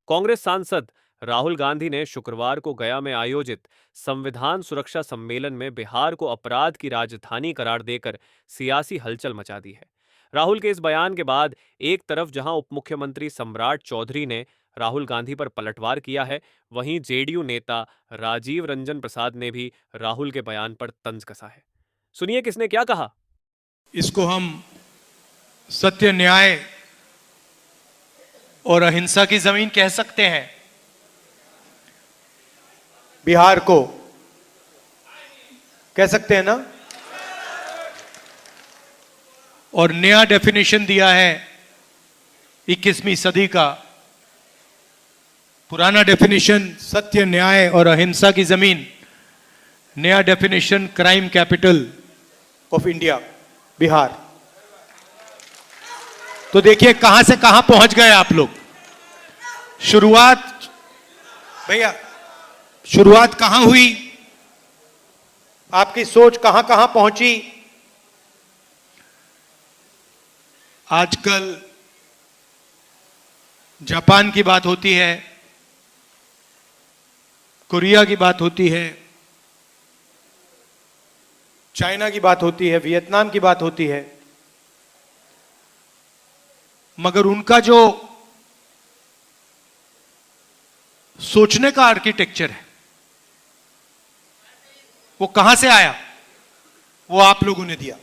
कांग्रेस सांसद राहुल गांधी ने शुक्रवार को गया में आयोजित संविधान सुरक्षा सम्मेलन में बिहार को अपराध की राजधानी करार देकर सियासी हलचल मचा दी है। राहुल के इस बयान के बाद एक तरफ जहां उप मुख्यमंत्री सम्राट चौधरी ने राहुल गांधी पर पलटवार किया है, वहीं जेडीयू नेता राजीव रंजन प्रसाद ने भी राहुल के बयान पर तंज कसा है। सुनिए किसने क्या कहा। इसको हम सत्य, न्याय और अहिंसा की जमीन कह सकते हैं। बिहार को कह सकते हैं ना। और नया डेफिनेशन दिया है 21वीं सदी का। पुराना डेफिनेशन सत्य, न्याय और अहिंसा की जमीन, नया definition crime capital of India Bihar. तो देखिए कहां से कहां पहुंच गए आप लोग। शुरुआत कहां हुई, आपकी सोच कहां कहां पहुंची। आजकल जापान की बात होती है, कोरिया की बात होती है, चाइना की बात होती है, वियतनाम की बात होती है, मगर उनका जो सोचने का आर्किटेक्चर है वो कहां से आया, वो आप लोगों ने दिया।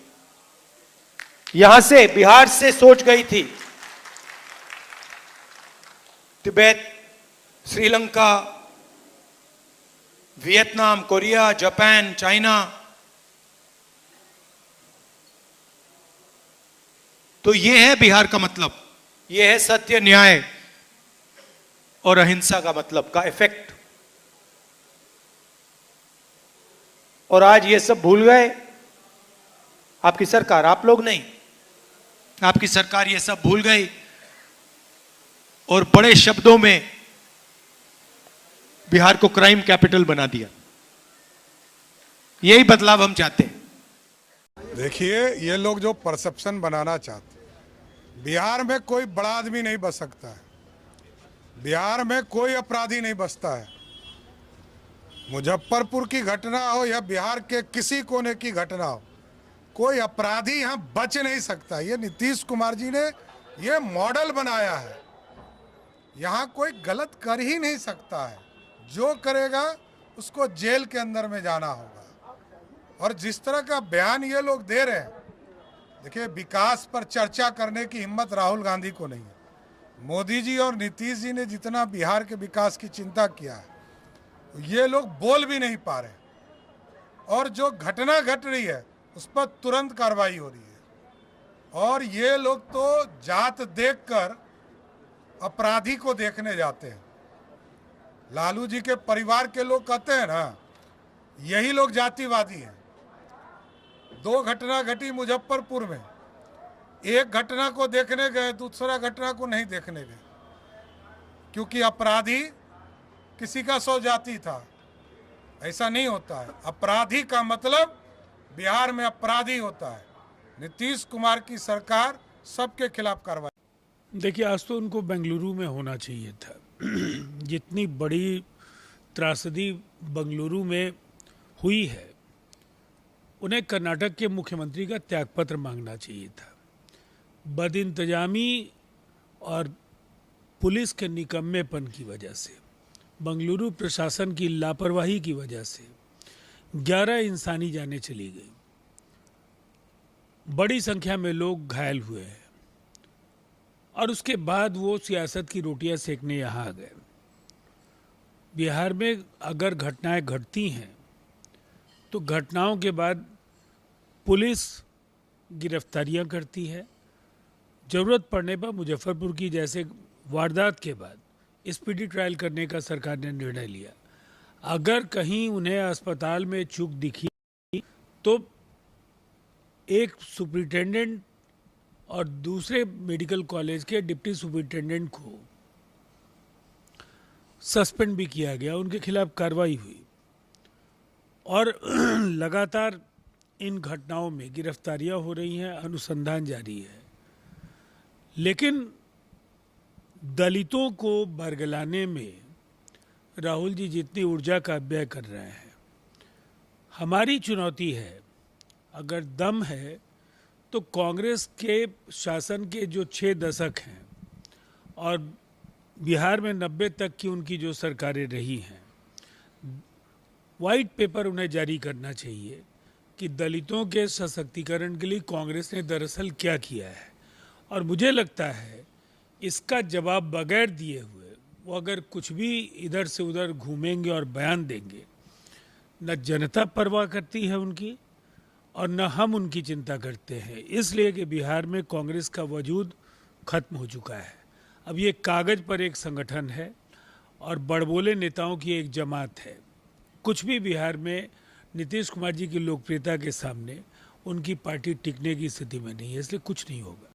यहां से, बिहार से सोच गई थी। Tibet, Sri Lanka, Vietnam, Korea, Japan, China. तो ये है बिहार का मतलब, ये है सत्य, न्याय और अहिंसा का मतलब, का इफेक्ट। और आज ये सब भूल गए आपकी सरकार, आप लोग नहीं। आपकी सरकार ये सब भूल गई और बड़े शब्दों में बिहार को क्राइम कैपिटल बना दिया। यही बदलाव हम चाहते हैं। देखिए, ये लोग जो परसेप्शन बनाना चाहते, बिहार में कोई बड़ा आदमी नहीं बच सकता है, बिहार में कोई अपराधी नहीं बचता है। मुजफ्फरपुर की घटना हो या बिहार के किसी कोने की घटना हो, कोई अपराधी यहां बच नहीं सकता। ये नीतीश कुमार जी ने ये मॉडल बनाया है। यहां कोई गलत कर ही नहीं सकता है, जो करेगा उसको जेल के अंदर में जाना होगा। और जिस तरह का बयान ये लोग दे रहे हैं, देखिए, विकास पर चर्चा करने की हिम्मत राहुल गांधी को नहीं है। मोदी जी और नीतीश जी ने जितना बिहार के विकास की चिंता किया है, ये लोग बोल भी नहीं पा रहे। और जो घटना घट रही है उस पर तुरंत कार्रवाई हो रही है। और ये लोग तो जात देखकर अपराधी को देखने जाते हैं। लालू जी के परिवार के लोग कहते हैं ना, यही लोग जातिवादी हैं। 2 घटना घटी मुजफ्फरपुर में, एक घटना को देखने गए, दूसरा घटना को नहीं देखने गए, क्योंकि अपराधी किसी का स्वजाति था। ऐसा नहीं होता है। अपराधी का मतलब बिहार में अपराधी होता है। नीतीश कुमार की सरकार सबके खिलाफ कार्रवाई। देखिए, आज तो उनको बेंगलुरु में होना चाहिए था। जितनी बड़ी त्रासदी बेंगलुरु में हुई है, उन्हें कर्नाटक के मुख्यमंत्री का त्यागपत्र मांगना चाहिए था। बदइंतजामी और पुलिस के निकम्मेपन की वजह से, बेंगलुरु प्रशासन की लापरवाही की वजह से 11 इंसानी जानें चली गई, बड़ी संख्या में लोग घायल हुए हैं। और उसके बाद वो सियासत की रोटियां सेकने यहाँ आ गए। बिहार में अगर घटनाएं घटती हैं तो घटनाओं के बाद पुलिस गिरफ्तारियां करती है। ज़रूरत पड़ने पर मुजफ्फरपुर की जैसे वारदात के बाद स्पीडी ट्रायल करने का सरकार ने निर्णय लिया। अगर कहीं उन्हें अस्पताल में चूक दिखी तो एक सुपरिटेंडेंट और दूसरे मेडिकल कॉलेज के डिप्टी सुपरिटेंडेंट को सस्पेंड भी किया गया, उनके खिलाफ कार्रवाई हुई। और लगातार इन घटनाओं में गिरफ्तारियां हो रही हैं, अनुसंधान जारी है। लेकिन दलितों को बरगलाने में राहुल जी जितनी ऊर्जा का व्यय कर रहे हैं, हमारी चुनौती है, अगर दम है तो कांग्रेस के शासन के जो 6 दशक हैं और बिहार में 90 तक की उनकी जो सरकारें रही हैं, वाइट पेपर उन्हें जारी करना चाहिए कि दलितों के सशक्तिकरण के लिए कांग्रेस ने दरअसल क्या किया है। और मुझे लगता है इसका जवाब बगैर दिए हुए वो अगर कुछ भी इधर से उधर घूमेंगे और बयान देंगे, न जनता परवाह करती है उनकी और न हम उनकी चिंता करते हैं, इसलिए कि बिहार में कांग्रेस का वजूद खत्म हो चुका है। अब ये कागज पर एक संगठन है और बड़बोले नेताओं की एक जमात है। कुछ भी बिहार में नीतीश कुमार जी की लोकप्रियता के सामने उनकी पार्टी टिकने की स्थिति में नहीं है, इसलिए कुछ नहीं होगा।